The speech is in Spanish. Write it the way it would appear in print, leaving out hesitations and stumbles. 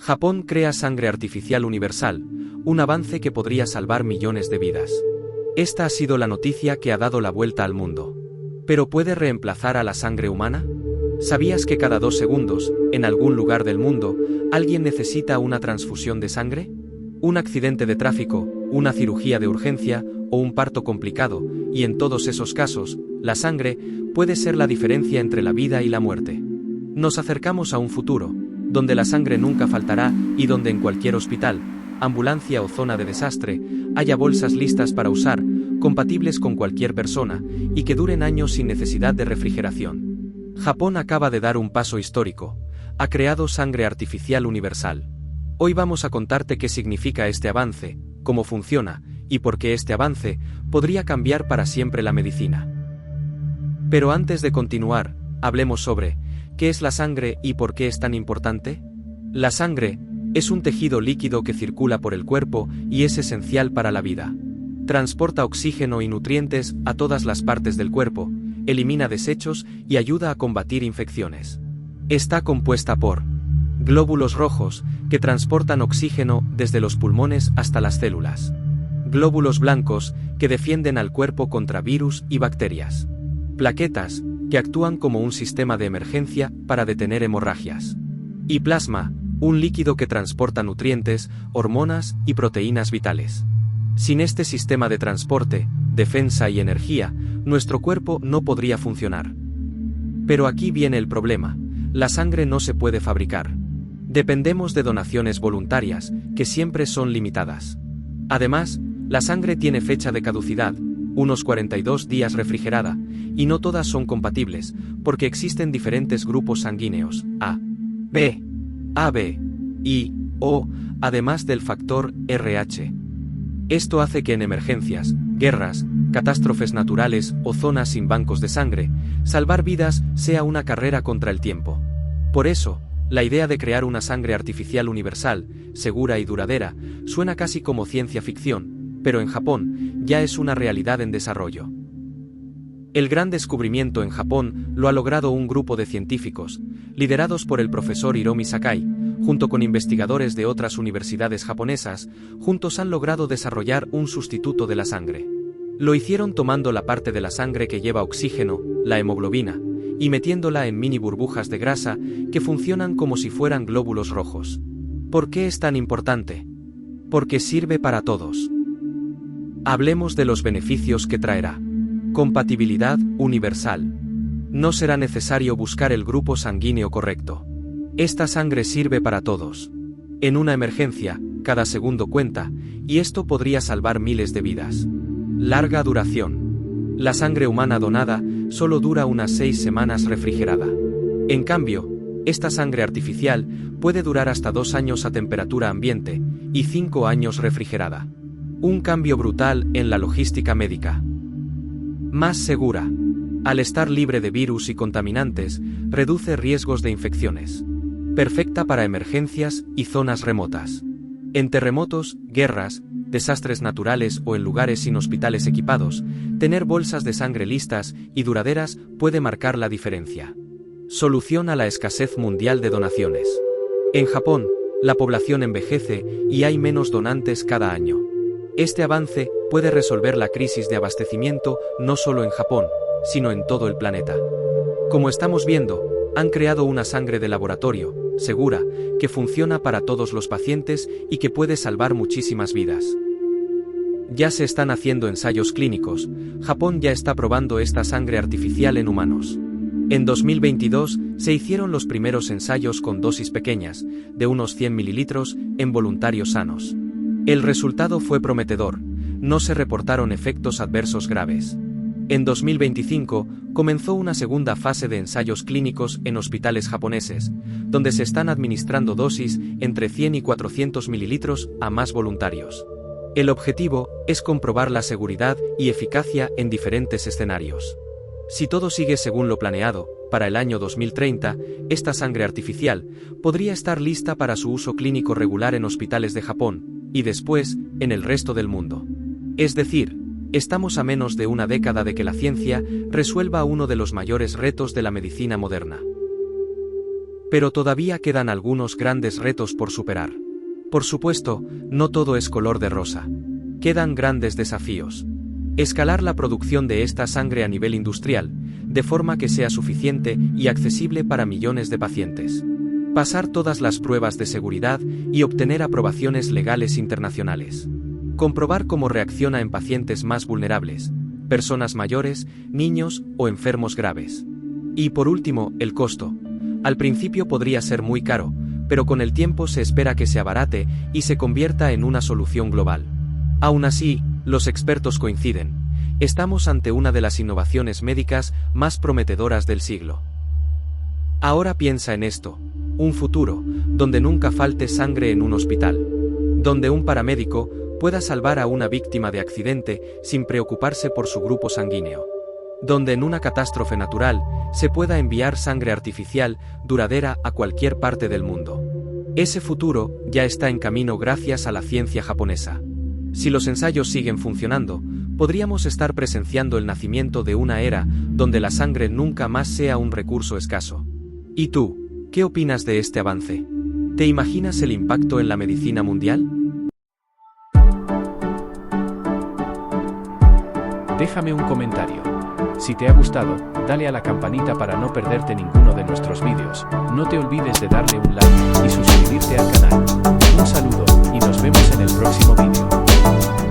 Japón crea sangre artificial universal, un avance que podría salvar millones de vidas. Esta ha sido la noticia que ha dado la vuelta al mundo. ¿Pero puede reemplazar a la sangre humana? ¿Sabías que cada 2 segundos, en algún lugar del mundo, alguien necesita una transfusión de sangre? Un accidente de tráfico, una cirugía de urgencia o un parto complicado, y en todos esos casos, la sangre puede ser la diferencia entre la vida y la muerte. Nos acercamos a un futuro, donde la sangre nunca faltará y donde en cualquier hospital, ambulancia o zona de desastre, haya bolsas listas para usar, compatibles con cualquier persona, y que duren años sin necesidad de refrigeración. Japón acaba de dar un paso histórico. Ha creado sangre artificial universal. Hoy vamos a contarte qué significa este avance, cómo funciona, y por qué este avance podría cambiar para siempre la medicina. Pero antes de continuar, hablemos sobre ¿qué es la sangre y por qué es tan importante? La sangre es un tejido líquido que circula por el cuerpo y es esencial para la vida. Transporta oxígeno y nutrientes a todas las partes del cuerpo, elimina desechos y ayuda a combatir infecciones. Está compuesta por glóbulos rojos, que transportan oxígeno desde los pulmones hasta las células. Glóbulos blancos, que defienden al cuerpo contra virus y bacterias. Plaquetas, que actúan como un sistema de emergencia para detener hemorragias. Y plasma, un líquido que transporta nutrientes, hormonas y proteínas vitales. Sin este sistema de transporte, defensa y energía, nuestro cuerpo no podría funcionar. Pero aquí viene el problema: la sangre no se puede fabricar. Dependemos de donaciones voluntarias, que siempre son limitadas. Además, la sangre tiene fecha de caducidad, unos 42 días refrigerada, y no todas son compatibles, porque existen diferentes grupos sanguíneos, A, B, AB y O, además del factor RH. Esto hace que en emergencias, guerras, catástrofes naturales o zonas sin bancos de sangre, salvar vidas sea una carrera contra el tiempo. Por eso, la idea de crear una sangre artificial universal, segura y duradera, suena casi como ciencia ficción, pero en Japón ya es una realidad en desarrollo. El gran descubrimiento en Japón lo ha logrado un grupo de científicos, liderados por el profesor Hiromi Sakai, junto con investigadores de otras universidades japonesas. Juntos han logrado desarrollar un sustituto de la sangre. Lo hicieron tomando la parte de la sangre que lleva oxígeno, la hemoglobina, y metiéndola en mini burbujas de grasa que funcionan como si fueran glóbulos rojos. ¿Por qué es tan importante? Porque sirve para todos. Hablemos de los beneficios que traerá. Compatibilidad universal. No será necesario buscar el grupo sanguíneo correcto. Esta sangre sirve para todos. En una emergencia, cada segundo cuenta, y esto podría salvar miles de vidas. Larga duración. La sangre humana donada solo dura unas 6 semanas refrigerada. En cambio, esta sangre artificial puede durar hasta 2 años a temperatura ambiente y 5 años refrigerada. Un cambio brutal en la logística médica. Más segura. Al estar libre de virus y contaminantes, reduce riesgos de infecciones. Perfecta para emergencias y zonas remotas. En terremotos, guerras, desastres naturales o en lugares sin hospitales equipados, tener bolsas de sangre listas y duraderas puede marcar la diferencia. Solución a la escasez mundial de donaciones. En Japón, la población envejece y hay menos donantes cada año. Este avance puede resolver la crisis de abastecimiento no solo en Japón, sino en todo el planeta. Como estamos viendo, han creado una sangre de laboratorio, segura, que funciona para todos los pacientes y que puede salvar muchísimas vidas. Ya se están haciendo ensayos clínicos. Japón ya está probando esta sangre artificial en humanos. En 2022, se hicieron los primeros ensayos con dosis pequeñas, de unos 100 mililitros, en voluntarios sanos. El resultado fue prometedor. No se reportaron efectos adversos graves. En 2025, comenzó una segunda fase de ensayos clínicos en hospitales japoneses, donde se están administrando dosis entre 100 y 400 mililitros a más voluntarios. El objetivo es comprobar la seguridad y eficacia en diferentes escenarios. Si todo sigue según lo planeado, para el año 2030, esta sangre artificial podría estar lista para su uso clínico regular en hospitales de Japón, y después, en el resto del mundo. Es decir, estamos a menos de una década de que la ciencia resuelva uno de los mayores retos de la medicina moderna. Pero todavía quedan algunos grandes retos por superar. Por supuesto, no todo es color de rosa. Quedan grandes desafíos. Escalar la producción de esta sangre a nivel industrial, de forma que sea suficiente y accesible para millones de pacientes. Pasar todas las pruebas de seguridad y obtener aprobaciones legales internacionales. Comprobar cómo reacciona en pacientes más vulnerables, personas mayores, niños o enfermos graves. Y por último, el costo. Al principio podría ser muy caro, pero con el tiempo se espera que se abarate y se convierta en una solución global. Aún así, los expertos coinciden. Estamos ante una de las innovaciones médicas más prometedoras del siglo. Ahora piensa en esto, un futuro, donde nunca falte sangre en un hospital. Donde un paramédico pueda salvar a una víctima de accidente sin preocuparse por su grupo sanguíneo. Donde en una catástrofe natural se pueda enviar sangre artificial duradera a cualquier parte del mundo. Ese futuro ya está en camino gracias a la ciencia japonesa. Si los ensayos siguen funcionando, podríamos estar presenciando el nacimiento de una era donde la sangre nunca más sea un recurso escaso. ¿Y tú, qué opinas de este avance? ¿Te imaginas el impacto en la medicina mundial? Déjame un comentario. Si te ha gustado, dale a la campanita para no perderte ninguno de nuestros vídeos. No te olvides de darle un like y suscribirte al canal. Un saludo, y nos vemos en el próximo vídeo.